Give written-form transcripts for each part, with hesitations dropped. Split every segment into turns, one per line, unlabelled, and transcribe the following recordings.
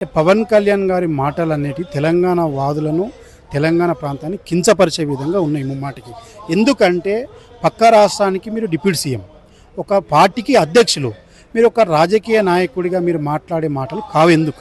పవన్ కళ్యాణ్ గారి మాటలన్నిటి తెలంగాణ వాదులను తెలంగాణ ప్రాంతాన్ని కించపరిచే విధంగా ఉన్నాయి ముమ్మాటికి. ఎందుకంటే పక్క రాష్ట్రానికి మీరు డిప్యూటీ సీఎం, ఒక పార్టీకి అధ్యక్షులు, మీరు ఒక రాజకీయ నాయకుడిగా మీరు మాట్లాడే మాటలు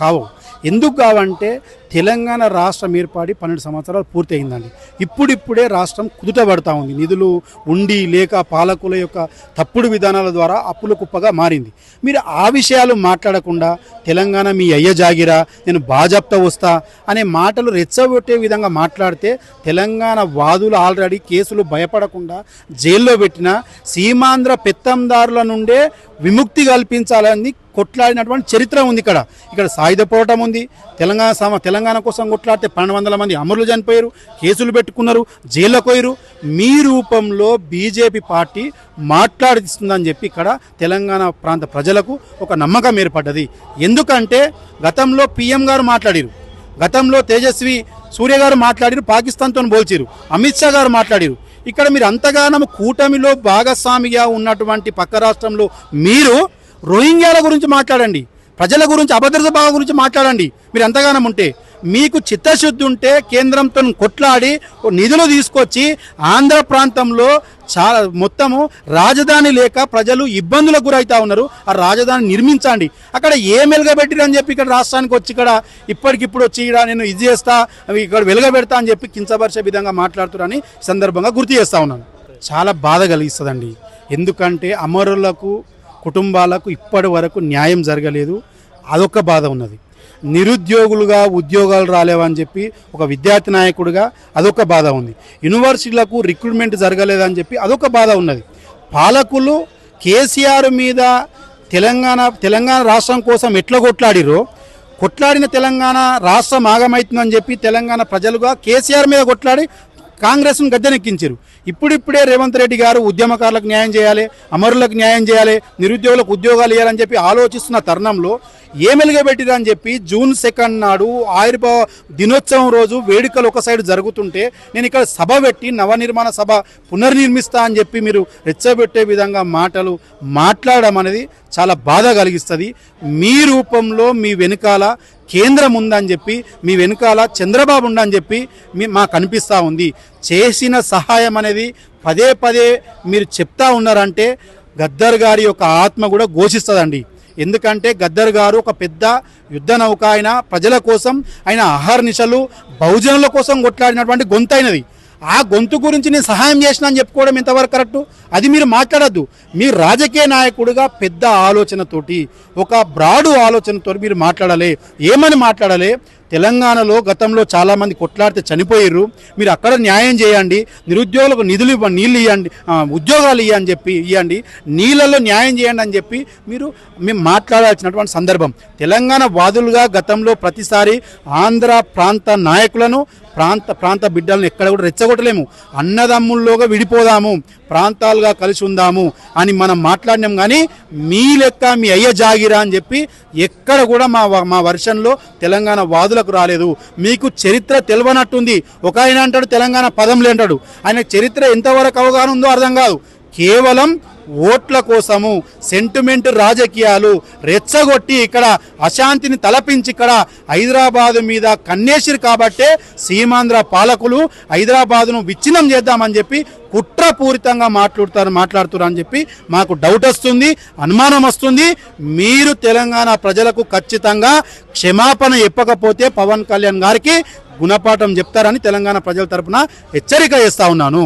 కావు. ఎందుకు కావంటే తెలంగాణ రాష్ట్రం ఏర్పడి 12 సంవత్సరాలు పూర్తి అయిందండి. ఇప్పుడిప్పుడే రాష్ట్రం కుదుటపడతా ఉంది. నిధులు ఉండి లేక పాలకుల యొక్క తప్పుడు విధానాల ద్వారా అప్పుల కుప్పగా మారింది. మీరు ఆ విషయాలు మాట్లాడకుండా తెలంగాణ మీ అయ్య జాగిరా, నేను బాజాప్తా వస్తా అనే మాటలు రెచ్చగొట్టే విధంగా మాట్లాడితే తెలంగాణ వాదులు ఆల్రెడీ కేసులు భయపడకుండా జైల్లో పెట్టిన సీమాంధ్ర పెత్తందారుల నుండే విముక్తి కల్పించాలని కొట్లాడినటువంటి చరిత్ర ఉంది. ఇక్కడ సాయుధ పోరాటం ఉంది. తెలంగాణ కోసం కొట్లాడితే 1200 మంది అమరులు చనిపోయారు, కేసులు పెట్టుకున్నారు, జైల్లోకి పోయారు. మీ రూపంలో బీజేపీ పార్టీ మాట్లాడిస్తుందని చెప్పి ఇక్కడ తెలంగాణ ప్రాంత ప్రజలకు ఒక నమ్మకం ఏర్పడ్డది. ఎందుకంటే గతంలో పీఎం గారు మాట్లాడారు, గతంలో తేజస్వి సూర్య గారు మాట్లాడారు, పాకిస్తాన్తో పోల్చారు, అమిత్ షా గారు మాట్లాడారు. ఇక్కడ మీరు అంతగానో కూటమిలో భాగస్వామిగా ఉన్నటువంటి పక్క రాష్ట్రంలో మీరు రోహింగ్యాల గురించి మాట్లాడండి, ప్రజల గురించి, అభద్రత భాగం గురించి మాట్లాడండి. మీరు ఎంతగానం ఉంటే, మీకు చిత్తశుద్ధి ఉంటే కేంద్రంతో కొట్లాడి నిధులు తీసుకొచ్చి ఆంధ్ర ప్రాంతంలో మొత్తము రాజధాని లేక ప్రజలు ఇబ్బందులకు గురవుతా ఉన్నారు. ఆ రాజధాని నిర్మించండి. అక్కడ ఏ మెలుగబెట్టిరని చెప్పి ఇక్కడ రాష్ట్రానికి వచ్చి ఇక్కడ ఇప్పటికిప్పుడు వచ్చి ఇక్కడ నేను ఇది చేస్తా, ఇక్కడ వెలుగబెడతా అని చెప్పి కించపరిచే విధంగా మాట్లాడుతున్నారని సందర్భంగా గుర్తు చేస్తూ ఉన్నాను. చాలా బాధ కలిగిస్తుందండి. ఎందుకంటే అమరులకు కుటుంబాలకు ఇప్పటి వరకు న్యాయం జరగలేదు. అదొక బాధ ఉన్నది. నిరుద్యోగులుగా ఉద్యోగాలు రాలేవని చెప్పి ఒక విద్యార్థి నాయకుడిగా అదొక బాధ ఉంది. యూనివర్సిటీలకు రిక్రూట్మెంట్ జరగలేదని చెప్పి అదొక బాధ ఉన్నది. పాలకులు కేసీఆర్ మీద తెలంగాణ రాష్ట్రం కోసం ఎట్లా కొట్లాడిన తెలంగాణ రాష్ట్రం ఆగమవుతుందని చెప్పి తెలంగాణ ప్రజలుగా కేసీఆర్ మీద కొట్లాడి కాంగ్రెస్ను గద్దెనెక్కించారు. ఇప్పుడిప్పుడే రేవంత్ రెడ్డి గారు ఉద్యమకారులకు న్యాయం చేయాలి, అమరులకు న్యాయం చేయాలి, నిరుద్యోగులకు ఉద్యోగాలు ఇవ్వాలని చెప్పి ఆలోచిస్తున్న తరుణంలో ఏమెలుగబెట్టిరని చెప్పి జూన్ 2 నాడు ఆవిర్భావ దినోత్సవం రోజు వేడుకలు ఒక సైడ్ జరుగుతుంటే నేను ఇక్కడ సభ పెట్టి నవనిర్మాణ సభ పునర్నిర్మిస్తా అని చెప్పి మీరు రెచ్చబెట్టే విధంగా మాటలు మాట్లాడడం అనేది చాలా బాధ కలిగిస్తుంది. మీ రూపంలో మీ వెనుకాల కేంద్రం ఉందని చెప్పి, మీ వెనుకాల చంద్రబాబు ఉండని చెప్పి మాకు అనిపిస్తూ ఉంది. చేసిన సహాయం అనేది పదే మీరు చెప్తా ఉన్నారంటే గద్దర్ గారి యొక్క ఆత్మ కూడా ఘోషిస్తుందండి. ఎందుకంటే గద్దర్ గారు ఒక పెద్ద యుద్ధ నౌక, ఆయన ప్రజల కోసం, ఆయన అహర్నిశలు బహుజనుల కోసం కొట్లాడినటువంటి గొంతు అయినది. ఆ గొంతు గురించి నేను సహాయం చేసిన అని చెప్పుకోవడం ఎంతవరకు కరెక్టు? అది మీరు మాట్లాడద్దు. మీరు రాజకీయ నాయకుడిగా పెద్ద ఆలోచనతోటి, ఒక బ్రాడు ఆలోచనతో మీరు మాట్లాడాలి. ఏమని మాట్లాడాలి? తెలంగాణలో గతంలో చాలామంది కొట్లాడితే చనిపోయారు, మీరు అక్కడ న్యాయం చేయండి, నిరుద్యోగులకు నిధులు నీళ్ళు ఇవ్వండి, ఉద్యోగాలు ఇవ్వండి, నీళ్ళల్లో న్యాయం చేయండి అని చెప్పి మేము మాట్లాడాల్సినటువంటి సందర్భం. తెలంగాణ వాదులుగా గతంలో ప్రతిసారి ఆంధ్ర ప్రాంత నాయకులను, ప్రాంత బిడ్డలను ఎక్కడ కూడా రెచ్చగొట్టలేము. అన్నదమ్ముల్లోగా విడిపోదాము, ప్రాంతాలుగా కలిసి ఉందాము అని మనం మాట్లాడినాం. కానీ మీ లెక్క మీ అయ్య జాగిరా అని చెప్పి ఎక్కడ కూడా మా వర్షన్లో తెలంగాణ వాదులకు రాలేదు. మీకు చరిత్ర తెలియనట్టుంది. ఒక ఆయన అంటాడు తెలంగాణ పదంలే అంటాడు. ఆయన చరిత్ర ఎంతవరకు అవగాహన ఉందో అర్థం కాదు. కేవలం ఓట్ల కోసము సెంటిమెంట్ రాజకీయాలు రెచ్చగొట్టి ఇక్కడ అశాంతిని తలపించి ఇక్కడ హైదరాబాదు మీద కన్నేసిరు. కాబట్టే సీమాంధ్ర పాలకులు హైదరాబాదును విచ్ఛిన్నం చేద్దామని చెప్పి కుట్రపూరితంగా మాట్లాడుతారు అని చెప్పి మాకు డౌట్ వస్తుంది, అనుమానం వస్తుంది. మీరు తెలంగాణ ప్రజలకు ఖచ్చితంగా క్షమాపణ చెప్పకపోతే పవన్ కళ్యాణ్ గారికి గుణపాఠం చెప్తారని తెలంగాణ ప్రజల తరపున హెచ్చరిక చేస్తా ఉన్నాను.